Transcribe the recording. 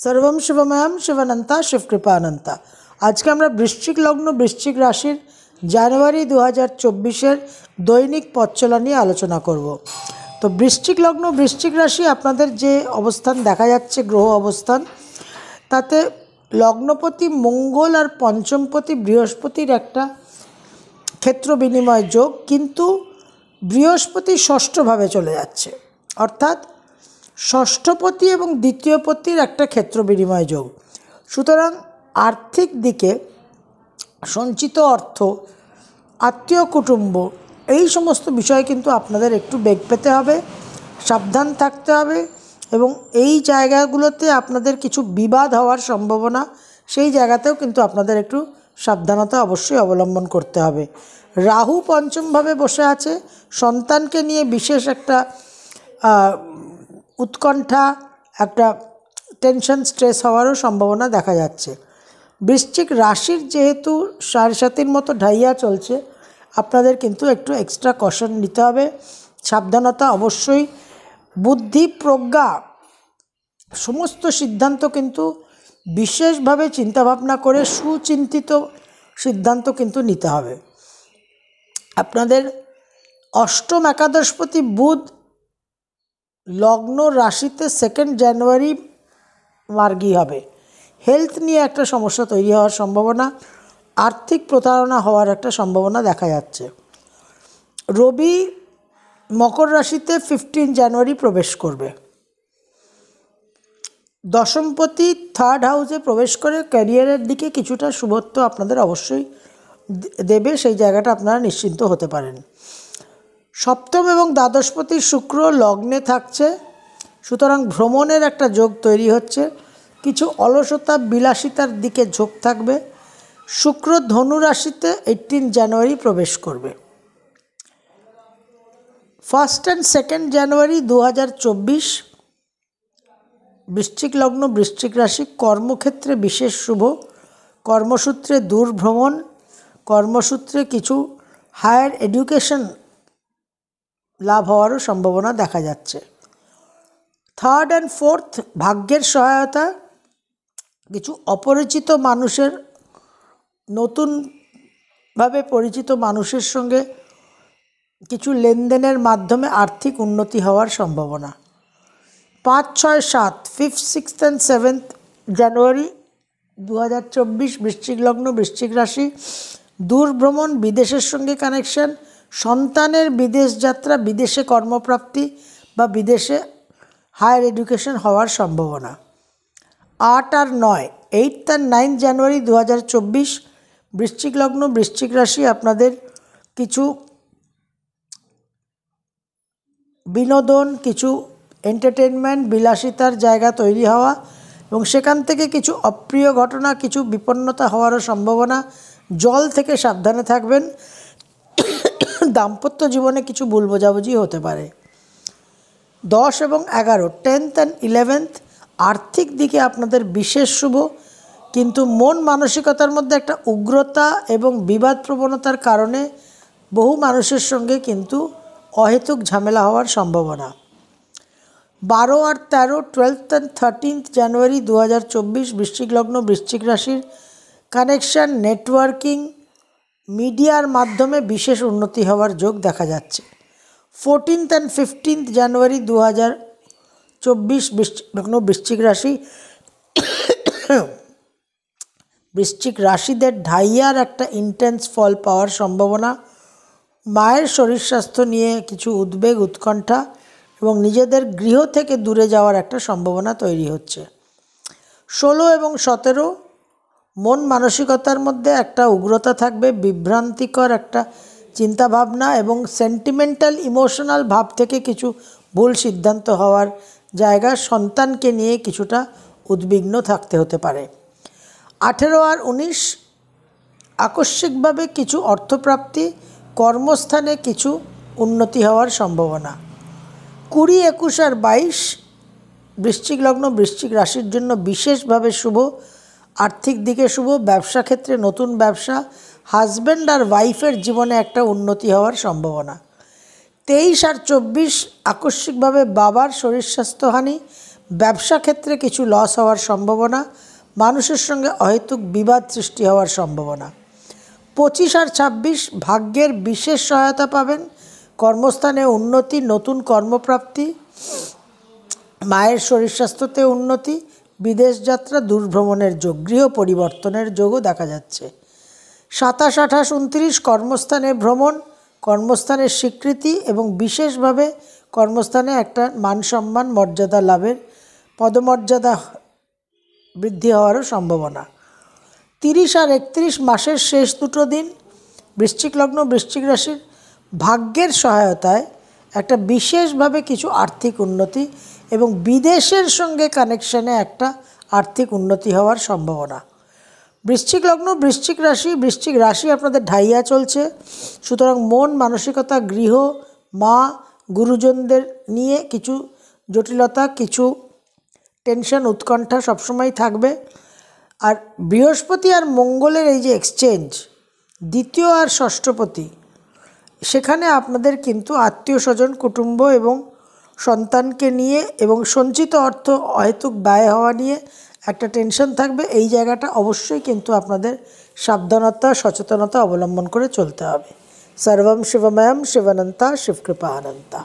सर्वम शिवमयम शिवानंता शिवकृपानंता। आज के আমরা বৃশ্চিক লগ্ন বৃশ্চিক রাশির জানুয়ারি 2024 দৈনিক পথ চলা নিয়ে আলোচনা করব। তো বৃশ্চিক লগ্ন বৃশ্চিক রাশি আপনাদের যে অবস্থান দেখা যাচ্ছে গ্রহ অবস্থান, তাতে লগ্নপতি মঙ্গল আর পঞ্চমপতি বৃহস্পতির একটা ক্ষেত্র বিনিময় যোগ, কিন্তু বৃহস্পতি ষষ্ঠভাবে চলে যাচ্ছে, অর্থাৎ ষষ্ঠপতি এবং দ্বিতীয়পতির একটা ক্ষেত্র বিনিময় যোগ। সুতরাং আর্থিক দিকে সঞ্চিত অর্থ, আত্মীয় কুটুম্ব, এই সমস্ত বিষয়ে কিন্তু আপনাদের একটু বেগ পেতে হবে, সাবধান থাকতে হবে, এবং এই জায়গাগুলোতে আপনাদের কিছু বিবাদ হওয়ার সম্ভাবনা, সেই জায়গাতেও কিন্তু আপনাদের একটু সাবধানতা অবশ্যই অবলম্বন করতে হবে। রাহু পঞ্চমভাবে বসে আছে, সন্তানকে নিয়ে বিশেষ একটা উৎকণ্ঠা, একটা টেনশন, স্ট্রেস হওয়ারও সম্ভাবনা দেখা যাচ্ছে। বৃশ্চিক রাশির যেহেতু 7.5 মতো ঢাইয়া চলছে, আপনাদের কিন্তু একটু এক্সট্রা কশন নিতে হবে, সাবধানতা অবশ্যই। বুদ্ধি প্রজ্ঞা সমস্ত সিদ্ধান্ত কিন্তু বিশেষভাবে চিন্তাভাবনা করে সুচিন্তিত সিদ্ধান্ত কিন্তু নিতে হবে। আপনাদের অষ্টম একাদশপতি বুধ লগ্ন রাশিতে 2 জানুয়ারি মার্গী হবে। হেলথ নিয়ে একটা সমস্যা তৈরি হওয়ার সম্ভাবনা, আর্থিক প্রতারণা হওয়ার একটা সম্ভাবনা দেখা যাচ্ছে। রবি মকর রাশিতে 15 জানুয়ারি প্রবেশ করবে। দশমপতি 3rd হাউসে প্রবেশ করে ক্যারিয়ারের দিকে কিছুটা শুভত্ব আপনাদের অবশ্যই দেবে, সেই জায়গাটা আপনারা নিশ্চিন্ত হতে পারেন। সপ্তম এবং দ্বাদশপতি শুক্র লগ্নে থাকছে, সুতরাং ভ্রমণের একটা যোগ তৈরি হচ্ছে, কিছু অলসতা বিলাসিতার দিকে ঝোঁক থাকবে। শুক্র ধনু রাশিতে 18 জানুয়ারি প্রবেশ করবে। 1 and 2 জানুয়ারি 2024 বৃশ্চিক লগ্ন বৃশ্চিক রাশি কর্মক্ষেত্রে বিশেষ শুভ, কর্মসূত্রে দূর ভ্রমণ, কর্মসূত্রে কিছু হায়ার এডুকেশন লাভ হওয়ারও সম্ভাবনা দেখা যাচ্ছে। 3rd and 4th ভাগ্যের সহায়তা, কিছু অপরিচিত মানুষের, নতুনভাবে পরিচিত মানুষের সঙ্গে কিছু লেনদেনের মাধ্যমে আর্থিক উন্নতি হওয়ার সম্ভাবনা। 5, 6, 7 5th, 6th and 7th জানুয়ারি 2024 বৃশ্চিক লগ্ন বৃশ্চিক রাশি দূর ভ্রমণ, বিদেশের সঙ্গে কানেকশন, সন্তানের বিদেশ যাত্রা, বিদেশে কর্মপ্রাপ্তি বা বিদেশে হায়ার এডুকেশন হওয়ার সম্ভাবনা। 8 আর 9 8th and 9th জানুয়ারি 2024 বৃশ্চিক লগ্ন বৃশ্চিক রাশি আপনাদের কিছু বিনোদন, কিছু এন্টারটেনমেন্ট, বিলাসিতার জায়গা তৈরি হওয়া এবং সেখান থেকে কিছু অপ্রিয় ঘটনা, কিছু বিপন্নতা হওয়ারও সম্ভাবনা। জল থেকে সাবধানে থাকবেন। দাম্পত্য জীবনে কিছু ভুল বোঝাবুঝি হতে পারে। 10 এবং 11 10th and 11th আর্থিক দিকে আপনাদের বিশেষ শুভ, কিন্তু মন মানসিকতার মধ্যে একটা উগ্রতা এবং বিবাদ প্রবণতার কারণে বহু মানুষের সঙ্গে কিন্তু অহেতুক ঝামেলা হওয়ার সম্ভাবনা। 12 আর 13 12th and 13th জানুয়ারি 2024 বৃশ্চিক লগ্ন বৃশ্চিক রাশির কানেকশান, নেটওয়ার্কিং, মিডিয়ার মাধ্যমে বিশেষ উন্নতি হওয়ার যোগ দেখা যাচ্ছে। 14th and 15th জানুয়ারি 2024 বৃশ্চিক লগ্ন বৃশ্চিক রাশি বৃশ্চিক রাশিদের ঢাইয়ার একটা ইন্টেন্স ফল পাওয়ার সম্ভাবনা। মায়ের শরীর স্বাস্থ্য নিয়ে কিছু উদ্বেগ, উৎকণ্ঠা এবং নিজেদের গৃহ থেকে দূরে যাওয়ার একটা সম্ভাবনা তৈরি হচ্ছে। 16 এবং 17 মন মানসিকতার মধ্যে একটা উগ্রতা থাকবে, বিভ্রান্তিকর একটা চিন্তাভাবনা এবং সেন্টিমেন্টাল ইমোশনাল ভাব থেকে কিছু ভুল সিদ্ধান্ত হওয়ার জায়গা, সন্তানকে নিয়ে কিছুটা উদ্বিগ্ন থাকতে হতে পারে। 18 আর 19 আকস্মিকভাবে কিছু অর্থপ্রাপ্তি, কর্মস্থানে কিছু উন্নতি হওয়ার সম্ভাবনা। 20, 21 আর 22 বৃশ্চিক লগ্ন বৃশ্চিক রাশির জন্য বিশেষভাবে শুভ, আর্থিক দিকে শুভ, ব্যবসা ক্ষেত্রে নতুন ব্যবসা, হাজব্যান্ড আর ওয়াইফের জীবনে একটা উন্নতি হওয়ার সম্ভাবনা। 23 আর 24 আকস্মিকভাবে বাবার শরীর স্বাস্থ্যহানি ব্যবসা ক্ষেত্রে কিছু লস হওয়ার সম্ভাবনা, মানুষের সঙ্গে অহেতুক বিবাদ সৃষ্টি হওয়ার সম্ভাবনা। 25 আর 26 ভাগ্যের বিশেষ সহায়তা পাবেন, কর্মস্থানে উন্নতি, নতুন কর্মপ্রাপ্তি, মায়ের শরীর স্বাস্থ্যতে উন্নতি, বিদেশ যাত্রা, দূরভ্রমণের যোগ, গৃহ পরিবর্তনের যোগও দেখা যাচ্ছে। 27, 28, 29 কর্মস্থানে ভ্রমণ, কর্মস্থানের স্বীকৃতি এবং বিশেষভাবে কর্মস্থানে একটা মান সম্মান মর্যাদা লাভের, পদমর্যাদা বৃদ্ধি হওয়ারও সম্ভাবনা। 30 আর 31 মাসের শেষ দুটো দিন বৃশ্চিক লগ্ন বৃশ্চিক রাশির ভাগ্যের সহায়তায় একটা বিশেষভাবে কিছু আর্থিক উন্নতি এবং বিদেশের সঙ্গে কানেকশানে একটা আর্থিক উন্নতি হওয়ার সম্ভাবনা। বৃশ্চিক লগ্ন বৃশ্চিক রাশি আপনাদের ঢাইয়া চলছে, সুতরাং মন মানসিকতা, গৃহ, মা, গুরুজনদের নিয়ে কিছু জটিলতা, কিছু টেনশন, উৎকণ্ঠা সবসময় থাকবে। আর বৃহস্পতি আর মঙ্গলের এই যে এক্সচেঞ্জ, দ্বিতীয় আর ষষ্ঠপতি, সেখানে আপনাদের কিন্তু আত্মীয় স্বজন, কুটুম্ব এবং সন্তানকে নিয়ে এবং সঞ্চিত অর্থ অহেতুক ব্যয় হওয়া নিয়ে একটা টেনশন থাকবে। এই জায়গাটা অবশ্যই কিন্তু আপনাদের সাবধানতা, সচেতনতা অবলম্বন করে চলতে হবে। সর্বম শিবময়ম শিবানন্তা শিবকৃপা অনন্তা।